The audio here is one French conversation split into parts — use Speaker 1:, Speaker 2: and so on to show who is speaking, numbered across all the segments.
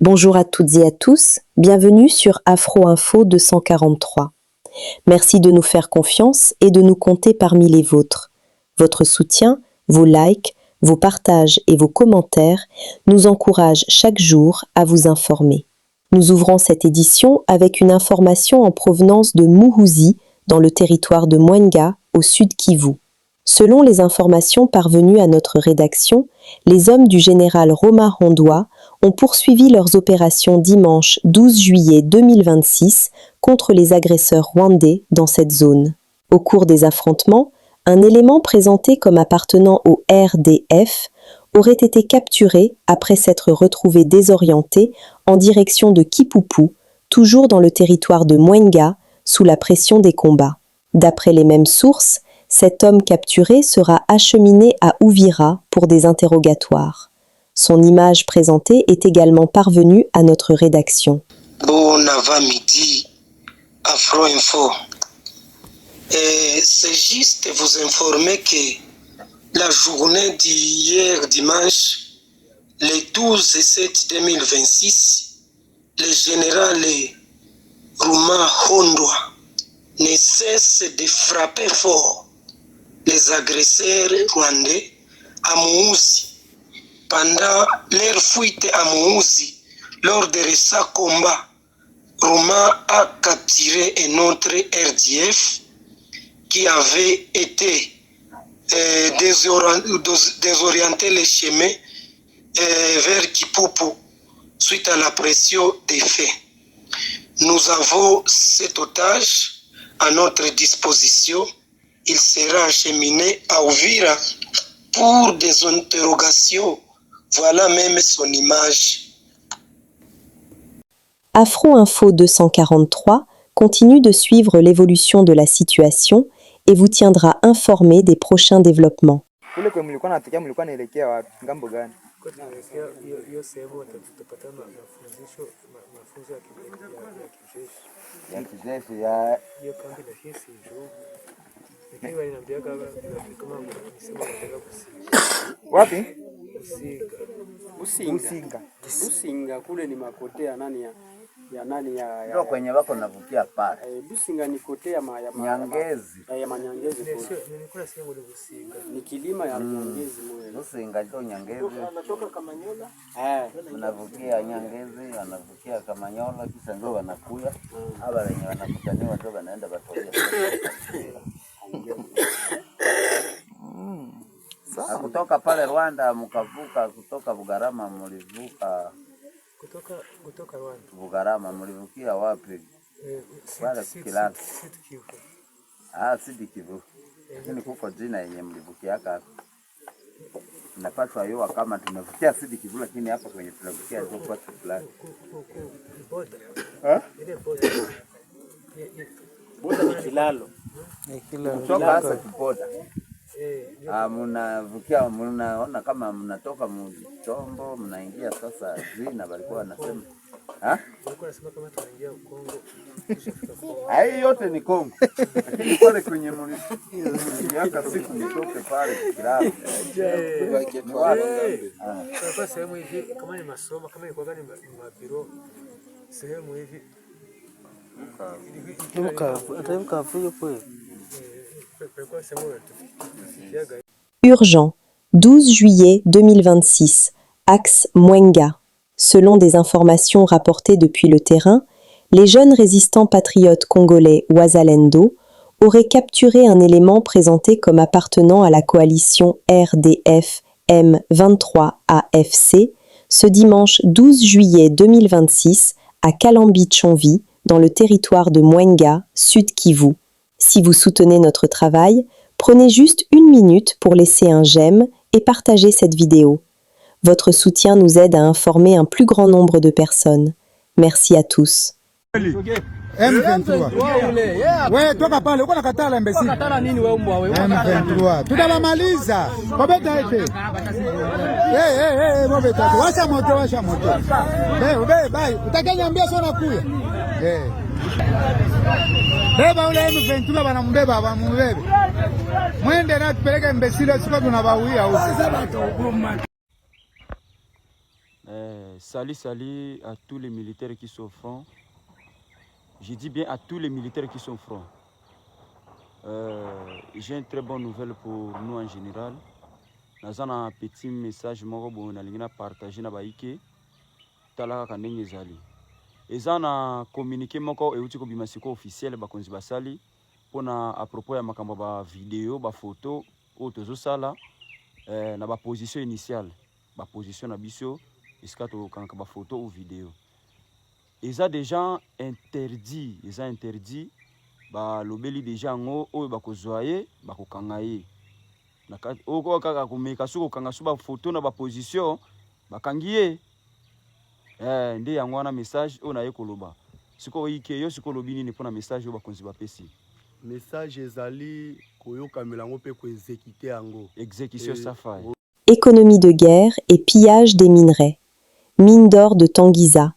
Speaker 1: Bonjour à toutes et à tous, bienvenue sur Afro Info 243. Merci de nous faire confiance et de nous compter parmi les vôtres. Votre soutien, vos likes, vos partages et vos commentaires nous encouragent chaque jour à vous informer. Nous ouvrons cette édition avec une information en provenance de Muhuzi, dans le territoire de Mwenga, au sud Kivu. Selon les informations parvenues à notre rédaction, les hommes du général Roma Rondois ont poursuivi leurs opérations dimanche 12 juillet 2026 contre les agresseurs rwandais dans cette zone. Au cours des affrontements, un élément présenté comme appartenant au RDF aurait été capturé après s'être retrouvé désorienté en direction de Kipupu, toujours dans le territoire de Mwenga, sous la pression des combats. D'après les mêmes sources, cet homme capturé sera acheminé à Uvira pour des interrogatoires. Son image présentée est également parvenue à notre rédaction.
Speaker 2: Bon avant-midi, Afro Info. C'est juste vous informer que la journée d'hier dimanche, le 12/7/2026, le général Roma Rondois ne cesse de frapper fort les agresseurs rwandais à Muhuzi. Pendant leur fuite à Muhuzi, lors de récents combats, Roma a capturé un autre RDF qui avait été désorienté le chemin vers Kipupu suite à la pression des faits. Nous avons cet otage à notre disposition. Il sera acheminé à Uvira pour des interrogations. Voilà même son image.
Speaker 1: Afro Info 243 continue de suivre l'évolution de la situation et vous tiendra informé des prochains développements.
Speaker 3: Wapi? Businga kule ni makote ya nani ya ndio kwenye wako navukia pale. Businga ni kote ya Nyangezi. Ya Manyangezi kule. Nilikula sehemu ile Businga. Ni kilima ya Nyangezi moyo. Businga ndio Nyangezi. Anatoka Kamanyola. Unavukia Nyangezi, wanavukia Kamanyola kisha ndio wanakuya. Haba wenye wanakutaniwa ndio wanaenda Batoria. Kutoka pale Rwanda mkavuka kutoka Bugarama mlivuka kutoka Rwanda Bugarama mlivukia wapi? Pale Kilala. Sidi Kivu. Lakini kuko jina yenye mlivukia hapa. Napaswa yua kama tumevukia Sidi Kivu lakini hapa kwenye tunavukia hizo kwa fulani. Ile boda. Boda ni Kilalo. Ni Kilalo. Kutoka hasa Kipoda. Mnavukia mnaona kama mnatoka Mtombo mnaingia sasa zina walikuwa wanasema walikuwa wanasema kama tunaingia Kongo. Hai yote ni Kongo. Lakini pale kwenye mliaka siku nitoke pale Kirao. Kwa sehemu hivi kama ni masomo kama ilikuwa ni mabiro sehemu hivi Atavuka fuyo kweli.
Speaker 1: Urgent, 12 juillet 2026, axe Mwenga. Selon des informations rapportées depuis le terrain, les jeunes résistants patriotes congolais Wazalendo auraient capturé un élément présenté comme appartenant à la coalition RDF M23AFC ce dimanche 12 juillet 2026 à Kalambi-Tchonvi, dans le territoire de Mwenga, sud Kivu. Si vous soutenez notre travail, prenez juste 1 minute pour laisser un j'aime et partager cette vidéo. Votre soutien nous aide à informer un plus grand nombre de personnes. Merci à tous.
Speaker 4: M23. Wewe toka pale uko nakatala mbesi. Nakatala nini wewe mbwa wewe? M23. Tutamaliza. Babeta ete. Babeta. Washa moto. Bye. Utakanyambia sio nakuya. Beba ule M23 banambeba bamubebe. Mwende na tupeleke mbesile siko tunabawia huko.
Speaker 5: Salut à tous les militaires qui sont au front. Je dis bien à tous les militaires qui sont au front. J'ai une très bonne nouvelle pour nous en général. Nous avons un petit message que nous allons partager avec Baïké. Ils ont communiqué officiel à propos de la vidéo, la photo, la position initiale. La position initiale. Quand photo ou vidéo. Ils ont déjà interdit, lobeli déjà ngo oyo bakozoaye bakokangaye. Oko kaka komeka suko kanga suba photo na ba position bakangiye. Nde yango na message oyo na yekoloba. Siko yike yo siko lobini ni pona message oyo bakonzi bapesi.
Speaker 6: Message ezali koyoka melango pe ko exécuter yango.
Speaker 5: Exécution safai.
Speaker 1: Économie de guerre et pillage des minerais. Mine d'or de Tanguiza.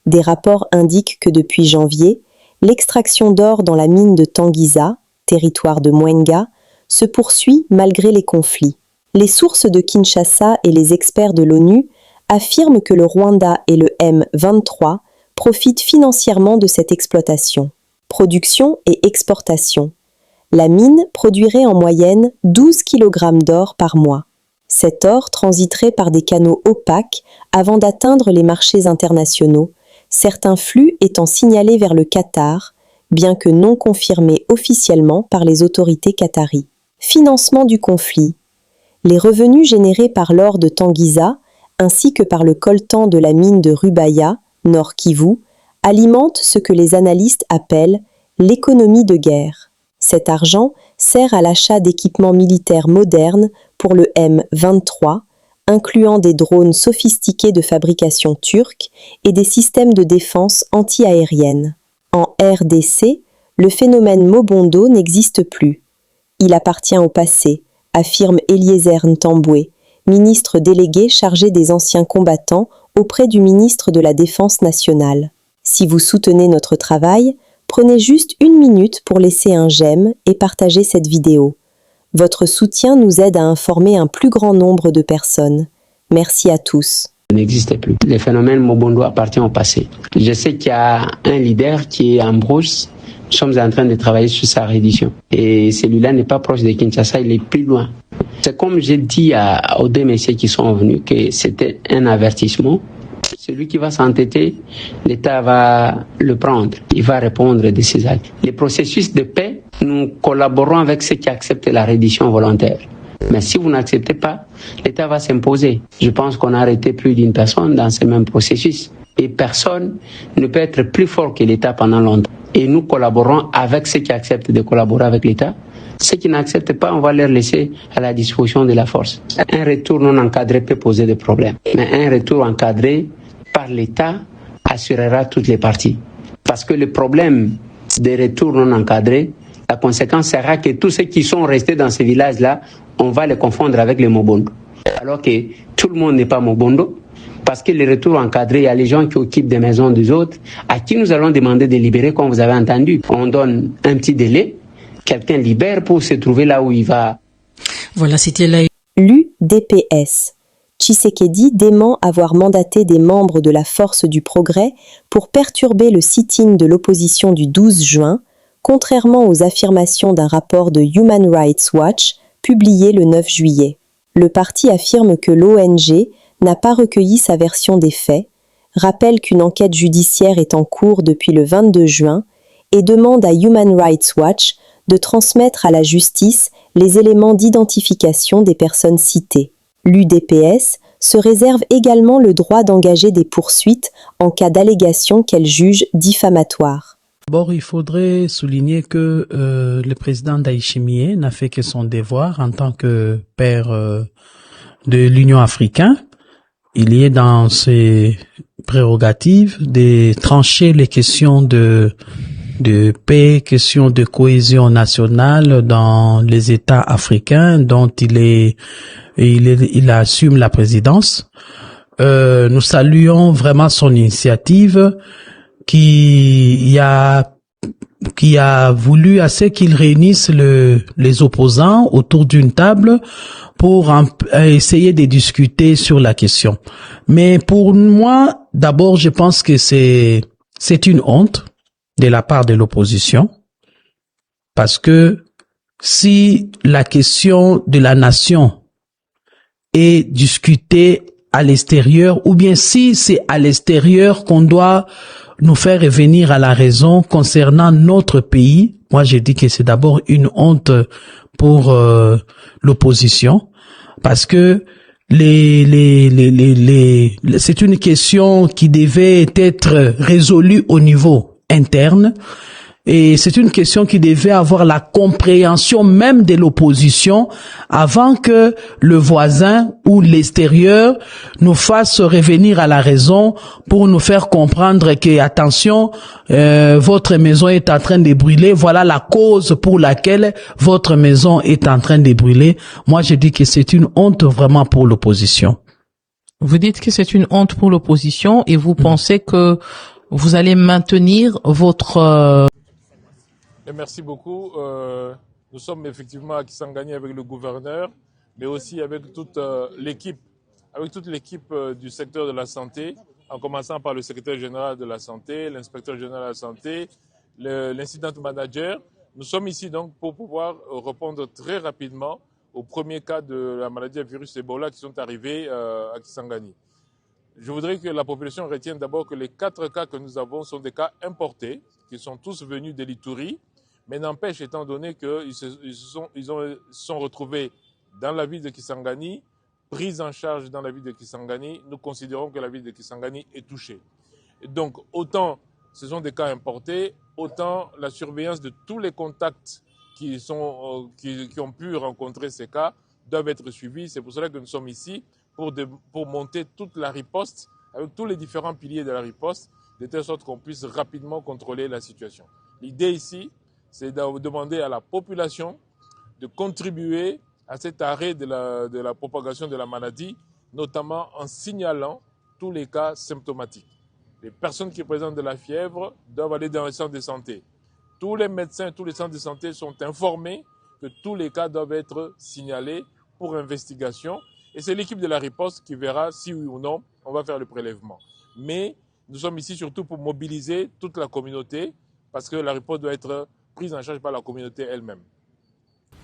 Speaker 1: Des rapports indiquent que depuis janvier, l'extraction d'or dans la mine de Tanguiza, territoire de Mwenga, se poursuit malgré les conflits. Les sources de Kinshasa et les experts de l'ONU affirment que le Rwanda et le M23 profitent financièrement de cette exploitation. Production et exportation. La mine produirait en moyenne 12 kg d'or par mois. Cet or transiterait par des canaux opaques avant d'atteindre les marchés internationaux, certains flux étant signalés vers le Qatar, bien que non confirmés officiellement par les autorités qataries. Financement du conflit. Les revenus générés par l'or de Tanguiza, ainsi que par le coltan de la mine de Rubaya, Nord Kivu, alimentent ce que les analystes appellent l'économie de guerre. Cet argent sert à l'achat d'équipements militaires modernes pour le M23, incluant des drones sophistiqués de fabrication turque et des systèmes de défense anti-aérienne. En RDC, le phénomène Mobondo n'existe plus. Il appartient au passé, affirme Eliezer Ntambwe, ministre délégué chargé des anciens combattants auprès du ministre de la Défense nationale. Si vous soutenez notre travail, prenez juste 1 minute pour laisser un j'aime et partager cette vidéo. Votre soutien nous aide à informer un plus grand nombre de personnes. Merci à tous.
Speaker 7: N'existe plus. Le phénomène Mobondo appartient au passé. Je sais qu'il y a un leader qui est en brousse. Nous sommes en train de travailler sur sa reddition. Et celui-là n'est pas proche de Kinshasa, il est plus loin. C'est comme j'ai dit aux deux messieurs qui sont venus que c'était un avertissement. Celui qui va s'entêter, l'État va le prendre. Il va répondre de ses actes. Les processus de paix, nous collaborons avec ceux qui acceptent la reddition volontaire. Mais si vous n'acceptez pas, l'État va s'imposer. Je pense qu'on a arrêté plus d'une personne dans ce même processus. Et personne ne peut être plus fort que l'État pendant longtemps. Et nous collaborons avec ceux qui acceptent de collaborer avec l'État. Ceux qui n'acceptent pas, on va les laisser à la disposition de la force. Un retour non encadré peut poser des problèmes. Mais un retour encadré par l'État assurera toutes les parties. Parce que le problème des retours non encadrés, la conséquence sera que tous ceux qui sont restés dans ces villages-là, on va les confondre avec les Mobondo. Alors que tout le monde n'est pas Mobondo, parce que les retours encadrés, il y a les gens qui occupent des maisons des autres, à qui nous allons demander de libérer, comme vous avez entendu. On donne un petit délai, quelqu'un libère pour se trouver là où il va.
Speaker 1: Voilà, c'était l'UDPS. Tshisekedi dément avoir mandaté des membres de la Force du Progrès pour perturber le sit-in de l'opposition du 12 juin, contrairement aux affirmations d'un rapport de Human Rights Watch publié le 9 juillet. Le parti affirme que l'ONG n'a pas recueilli sa version des faits, rappelle qu'une enquête judiciaire est en cours depuis le 22 juin et demande à Human Rights Watch de transmettre à la justice les éléments d'identification des personnes citées. L'UDPS se réserve également le droit d'engager des poursuites en cas d'allégations qu'elle juge diffamatoires.
Speaker 8: D'abord, il faudrait souligner que le président Ndayishimiye n'a fait que son devoir en tant que père de l'Union africaine. Il y est dans ses prérogatives de trancher les questions de paix, questions de cohésion nationale dans les États africains dont il assume la présidence. Nous saluons vraiment son initiative qui a voulu assez qu'il réunisse les opposants autour d'une table pour essayer de discuter sur la question. Mais pour moi, d'abord, je pense que c'est une honte de la part de l'opposition, parce que si la question de la nation est discutée à l'extérieur, ou bien si c'est à l'extérieur qu'on doit nous faire revenir à la raison concernant notre pays, moi je dis que c'est d'abord une honte pour l'opposition, parce que c'est une question qui devait être résolue au niveau interne, et c'est une question qui devait avoir la compréhension même de l'opposition avant que le voisin ou l'extérieur nous fasse revenir à la raison pour nous faire comprendre que, attention, votre maison est en train de brûler, voilà la cause pour laquelle votre maison est en train de brûler. Moi, je dis que c'est une honte vraiment pour l'opposition.
Speaker 9: Vous dites que c'est une honte pour l'opposition et vous pensez que vous allez maintenir votre...
Speaker 10: Merci beaucoup. Nous sommes effectivement à Kisangani avec le gouverneur, mais aussi avec toute l'équipe, du secteur de la santé, en commençant par le secrétaire général de la santé, l'inspecteur général de la santé, l'incident manager. Nous sommes ici donc pour pouvoir répondre très rapidement aux premiers cas de la maladie à virus Ebola qui sont arrivés à Kisangani. Je voudrais que la population retienne d'abord que les 4 cas que nous avons sont des cas importés, qui sont tous venus de l'Ituri. Mais n'empêche, étant donné qu'ils se sont retrouvés dans la ville de Kisangani, pris en charge dans la ville de Kisangani, nous considérons que la ville de Kisangani est touchée. Et donc, autant ce sont des cas importés, autant la surveillance de tous les contacts qui ont pu rencontrer ces cas doivent être suivis. C'est pour cela que nous sommes ici, pour monter toute la riposte, avec tous les différents piliers de la riposte, de telle sorte qu'on puisse rapidement contrôler la situation. L'idée ici, c'est de demander à la population de contribuer à cet arrêt de la propagation de la maladie, notamment en signalant tous les cas symptomatiques. Les personnes qui présentent de la fièvre doivent aller dans les centres de santé. Tous les médecins, tous les centres de santé sont informés que tous les cas doivent être signalés pour investigation. Et c'est l'équipe de la riposte qui verra si oui ou non on va faire le prélèvement. Mais nous sommes ici surtout pour mobiliser toute la communauté, parce que la riposte doit être prise en charge par la communauté elle-même.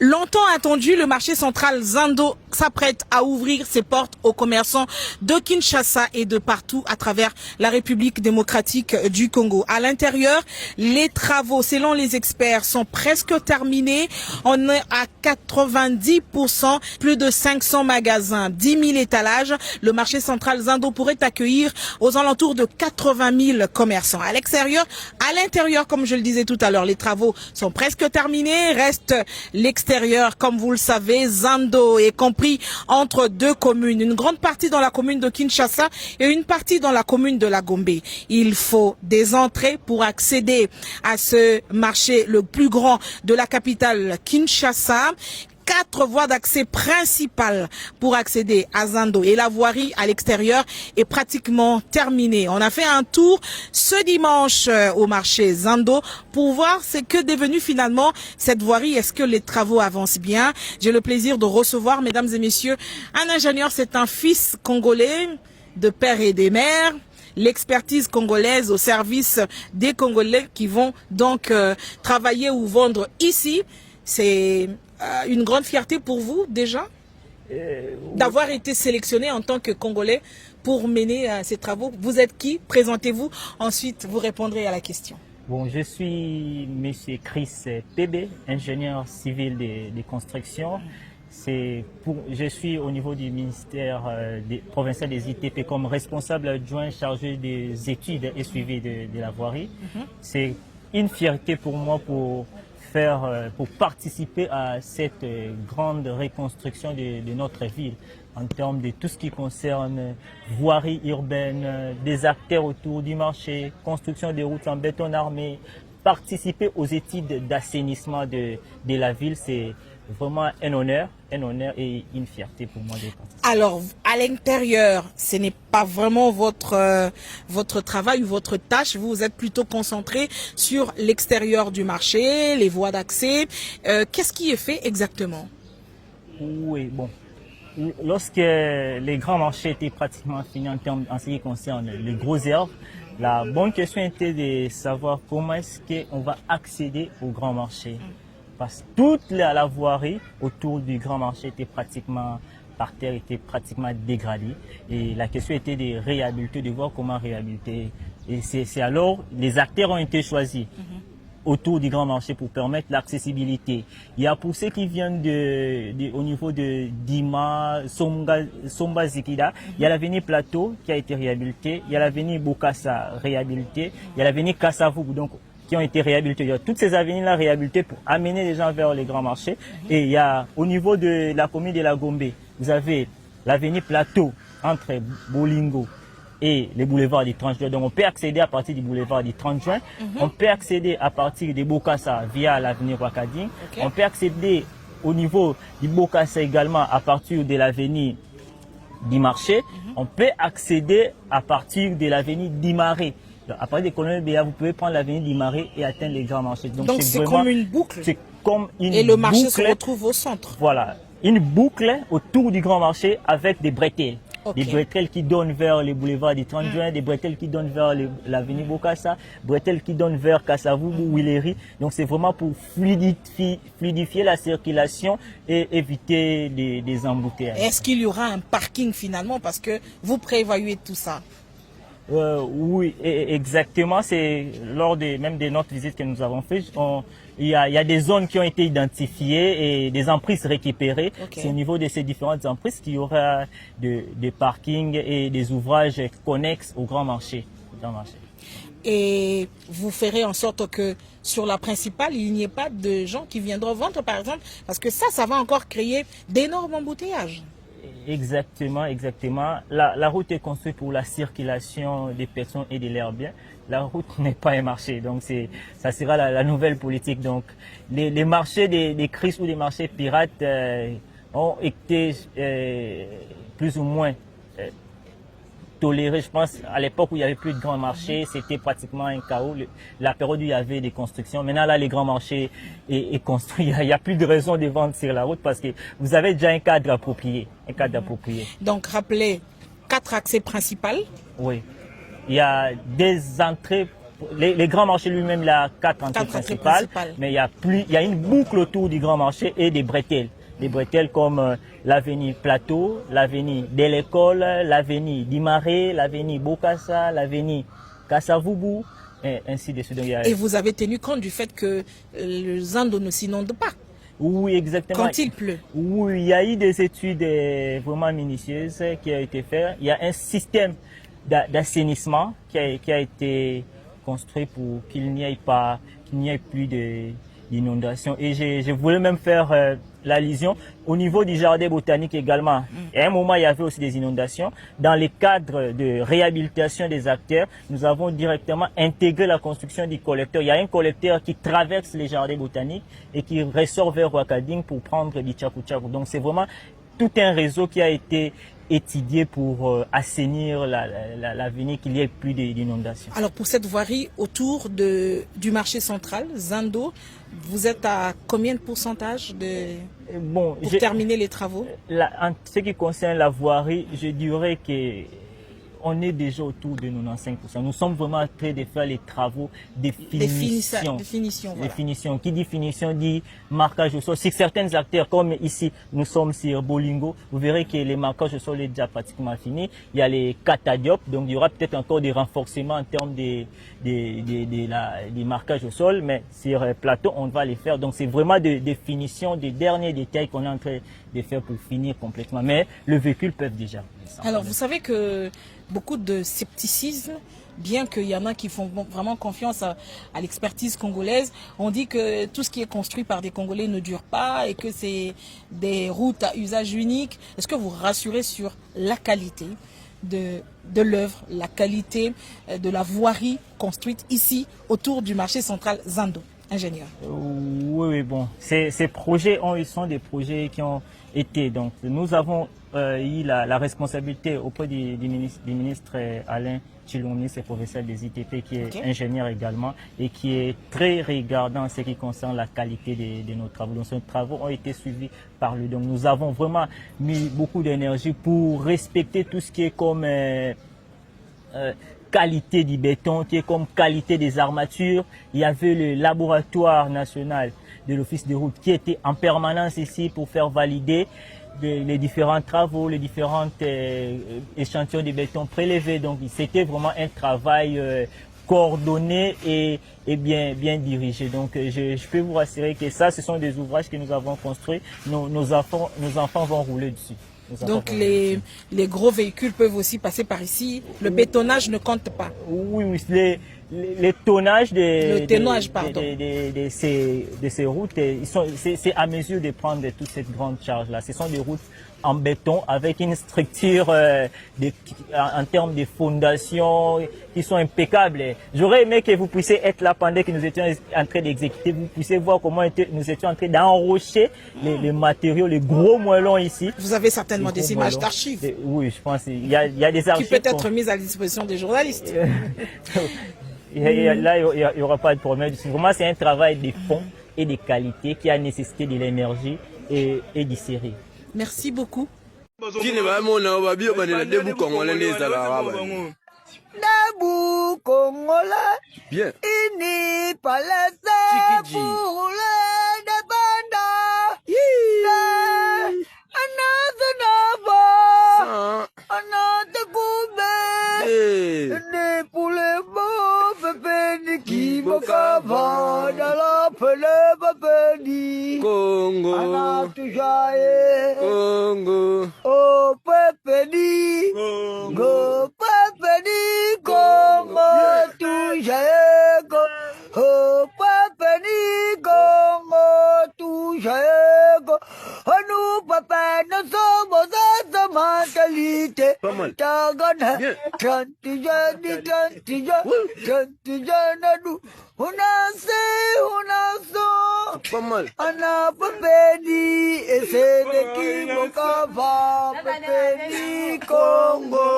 Speaker 11: Longtemps attendu, le marché central Zando s'apprête à ouvrir ses portes aux commerçants de Kinshasa et de partout à travers la République démocratique du Congo. À l'intérieur, les travaux, selon les experts, sont presque terminés. On est à 90%, plus de 500 magasins, 10 000 étalages. Le marché central Zando pourrait accueillir aux alentours de 80 000 commerçants. À l'intérieur, comme je le disais tout à l'heure, les travaux sont presque terminés. Reste l'extérieur, comme vous le savez. Zando est compris entre 2 communes, une grande partie dans la commune de Kinshasa et une partie dans la commune de la Gombe. Il faut des entrées pour accéder à ce marché le plus grand de la capitale Kinshasa. 4 voies d'accès principales pour accéder à Zando, et la voirie à l'extérieur est pratiquement terminée. On a fait un tour ce dimanche au marché Zando pour voir ce que est devenu finalement cette voirie. Est-ce que les travaux avancent bien? J'ai le plaisir de recevoir, mesdames et messieurs, un ingénieur. C'est un fils congolais de père et des mères. L'expertise congolaise au service des Congolais qui vont donc travailler ou vendre ici. C'est une grande fierté pour vous déjà d'avoir été sélectionné en tant que Congolais pour mener ces travaux. Vous êtes qui? Présentez-vous, ensuite vous répondrez à la question.
Speaker 12: Bon, je suis M. Chris Pébé, ingénieur civil de construction. Je suis au niveau du ministère provincial des ITP comme responsable adjoint chargé des études et suivi de la voirie. C'est une fierté pour moi pour participer à cette grande reconstruction de notre ville en termes de tout ce qui concerne voirie urbaine, des acteurs autour du marché, construction des routes en béton armé, participer aux études d'assainissement de la ville. C'est vraiment un honneur et une fierté pour moi de participer.
Speaker 11: Alors, à l'intérieur, ce n'est pas vraiment votre travail ou votre tâche. Vous êtes plutôt concentré sur l'extérieur du marché, les voies d'accès. Qu'est-ce qui est fait exactement?
Speaker 12: Oui, bon. lorsque les grands marchés étaient pratiquement finis en ce qui concerne les grosses herbes, la bonne question était de savoir comment est-ce qu'on va accéder au grand marché. Parce que toute la voirie autour du grand marché était pratiquement par terre, était pratiquement dégradée. Et la question était de réhabiliter, de voir comment réhabiliter. Et c'est alors, les acteurs ont été choisis autour du grand marché pour permettre l'accessibilité. Il y a pour ceux qui viennent au niveau de Dima, Somba Zikida, il y a l'avenue Plateau qui a été réhabilité, il y a l'avenue Bokassa réhabilité, il y a l'avenue Kassavoubou, donc qui ont été réhabilités. Il y a toutes ces avenues-là réhabilitées pour amener les gens vers les grands marchés. Et il y a, au niveau de la commune de la Gombe, vous avez l'avenue Plateau entre Bolingo et les boulevards du 30 juin. Donc on peut accéder à partir du boulevard du 30 juin. On peut accéder à partir de Bokassa via l'avenue Wakading. On peut accéder au niveau du Bokassa également à partir de l'avenue du marché. On peut accéder à partir de l'avenue d'Imaré. À partir des colonnes BA, vous pouvez prendre l'avenue d'Imaré et atteindre les grands marchés.
Speaker 11: Donc c'est comme une boucle.
Speaker 12: C'est comme une boucle.
Speaker 11: Et le marché se retrouve au centre.
Speaker 12: Voilà, une boucle autour du grand marché avec des bretelles. Des bretelles qui donnent vers les boulevards du 30 juin, des bretelles qui donnent vers l'avenue Bokassa, bretelles qui donnent vers Kassavoubou, Willery. Donc c'est vraiment pour fluidifier la circulation et éviter des embouteillages.
Speaker 11: Est-ce qu'il y aura un parking finalement parce que vous prévoyez tout ça?
Speaker 12: Oui, exactement. C'est lors même de notre visite que nous avons fait. Il y a des zones qui ont été identifiées et des emprises récupérées. C'est au niveau de ces différentes emprises qu'il y aura des parkings et des ouvrages connexes au grand marché.
Speaker 11: Et vous ferez en sorte que sur la principale, il n'y ait pas de gens qui viendront vendre, par exemple, parce que ça va encore créer d'énormes embouteillages.
Speaker 12: Exactement, exactement. La route est construite pour la circulation des personnes et de leurs biens. La route n'est pas un marché, donc ça sera la nouvelle politique. Donc les marchés des crises ou des marchés pirates ont été plus ou moins tolérés. Je pense à l'époque où il n'y avait plus de grands marchés, c'était pratiquement un chaos. La période où il y avait des constructions. Maintenant là, les grands marchés est construit. Il n'y a plus de raison de vendre sur la route parce que vous avez déjà un cadre approprié.
Speaker 11: Donc rappelez 4 accès principaux.
Speaker 12: Oui. Il y a des entrées, les grands marchés lui-même, il y a 4 entrées principales, mais il y a une boucle autour du grand marché et des bretelles. Des bretelles comme l'avenue Plateau, l'avenue de l'école, l'avenue d'Imaré, l'avenue Bokassa, l'avenue Kassavoubou, et ainsi de suite.
Speaker 11: Et vous avez tenu compte du fait que le Zando ne s'inonde pas?
Speaker 12: Oui, exactement.
Speaker 11: Quand il pleut?
Speaker 12: Oui, il y a eu des études vraiment minutieuses qui ont été faites. Il y a un système d'assainissement qui a été construit pour qu'il n'y ait plus d'inondations. Et je voulais même faire l'allusion au niveau du jardin botanique également. À un moment, il y avait aussi des inondations. Dans les cadres de réhabilitation des acteurs, nous avons directement intégré la construction du collecteur. Il y a un collecteur qui traverse les jardins botaniques et qui ressort vers Wakading pour prendre du tchakou-tchakou. Donc c'est vraiment tout un réseau qui a été étudié pour assainir l'avenir, qu'il n'y ait plus d'inondations.
Speaker 11: Alors pour cette voirie autour du marché central, Zando, vous êtes à combien de pourcentage pour terminer les travaux?
Speaker 12: En ce qui concerne la voirie, je dirais que on est déjà autour de 95%. Nous sommes vraiment en train de faire les travaux de finition. Définition. Qui dit finition dit marquage au sol. Sur certains acteurs, comme ici, nous sommes sur Bolingo, vous verrez que les marquages au sol sont déjà pratiquement finis. Il y a les catadiopes, donc il y aura peut-être encore des renforcements en termes des marquages au sol, mais sur plateau, on va les faire. Donc c'est vraiment des finitions, des derniers détails qu'on est en train de faire pour finir complètement. Mais le véhicule peut déjà.
Speaker 11: Alors vous savez que beaucoup de scepticisme, bien qu'il y en a qui font vraiment confiance à l'expertise congolaise, on dit que tout ce qui est construit par des Congolais ne dure pas et que c'est des routes à usage unique. Est-ce que vous rassurez sur la qualité de l'œuvre, la qualité de la voirie construite ici autour du marché central Zando? ingénieur.
Speaker 12: Oui, bon. Ces projets sont des projets qui ont été. Donc, nous avons eu la responsabilité auprès du ministre Alain Tshilombo, ministre et professeur des ITP, qui est ingénieur également et qui est très regardant en ce qui concerne la qualité de nos travaux. Donc, nos travaux ont été suivis par lui. Donc, nous avons vraiment mis beaucoup d'énergie pour respecter tout ce qui est comme qualité du béton, qui est comme qualité des armatures. Il y avait le laboratoire national de l'Office de route qui était en permanence ici pour faire valider les différents travaux, les différents échantillons de béton prélevés. Donc c'était vraiment un travail coordonné et bien dirigé. Donc je peux vous rassurer que ça, ce sont des ouvrages que nous avons construits. Nos enfants vont rouler dessus.
Speaker 11: Donc les gros véhicules peuvent aussi passer par ici. Le bétonnage ne compte pas.
Speaker 12: Oui, les tonnages de ces routes, c'est à mesure de prendre toute cette grande charge-là. Ce sont des routes en béton avec une structure en termes de fondation qui sont impeccables. J'aurais aimé que vous puissiez être là pendant que nous étions en train d'exécuter. Vous puissiez voir comment nous étions en train d'enrocher les matériaux, les gros moellons ici.
Speaker 11: Vous avez certainement des images d'archives.
Speaker 12: Oui, je pense qu'il y a des archives.
Speaker 11: Qui peut être mises à la disposition des journalistes.
Speaker 12: Là, il n'y aura pas de problème. Vraiment, c'est un travail de fond et de qualité qui a nécessité de l'énergie et du sérieux.
Speaker 11: Merci beaucoup.
Speaker 13: Debu Congolais, bien. Ini palese pour les dépendants. Another novel, another gourmet. Né pour les beaux pépés qui me cavent dans la pelle pépé. Congo, Anatujaye, Congo, oh pépé, Congo, pépé, Congo, tujaye, oh pépé, Congo, tujaye. Nous, papa, nous sommes dans sa mentalité. Tagana, Chantijani, nous. On a pas mal. On a Pépéni, et c'est l'équipe au Kava, Pépéni, Congo.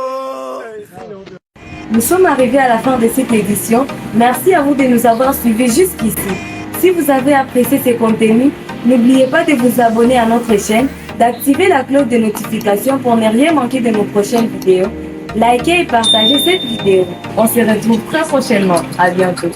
Speaker 14: Nous sommes arrivés à la fin de cette édition. Merci à vous de nous avoir suivis jusqu'ici. Si vous avez apprécié ces contenus, n'oubliez pas de vous abonner à notre chaîne, d'activer la cloche de notification pour ne rien manquer de nos prochaines vidéos. Likez et partagez cette vidéo. On se retrouve très prochainement. À bientôt.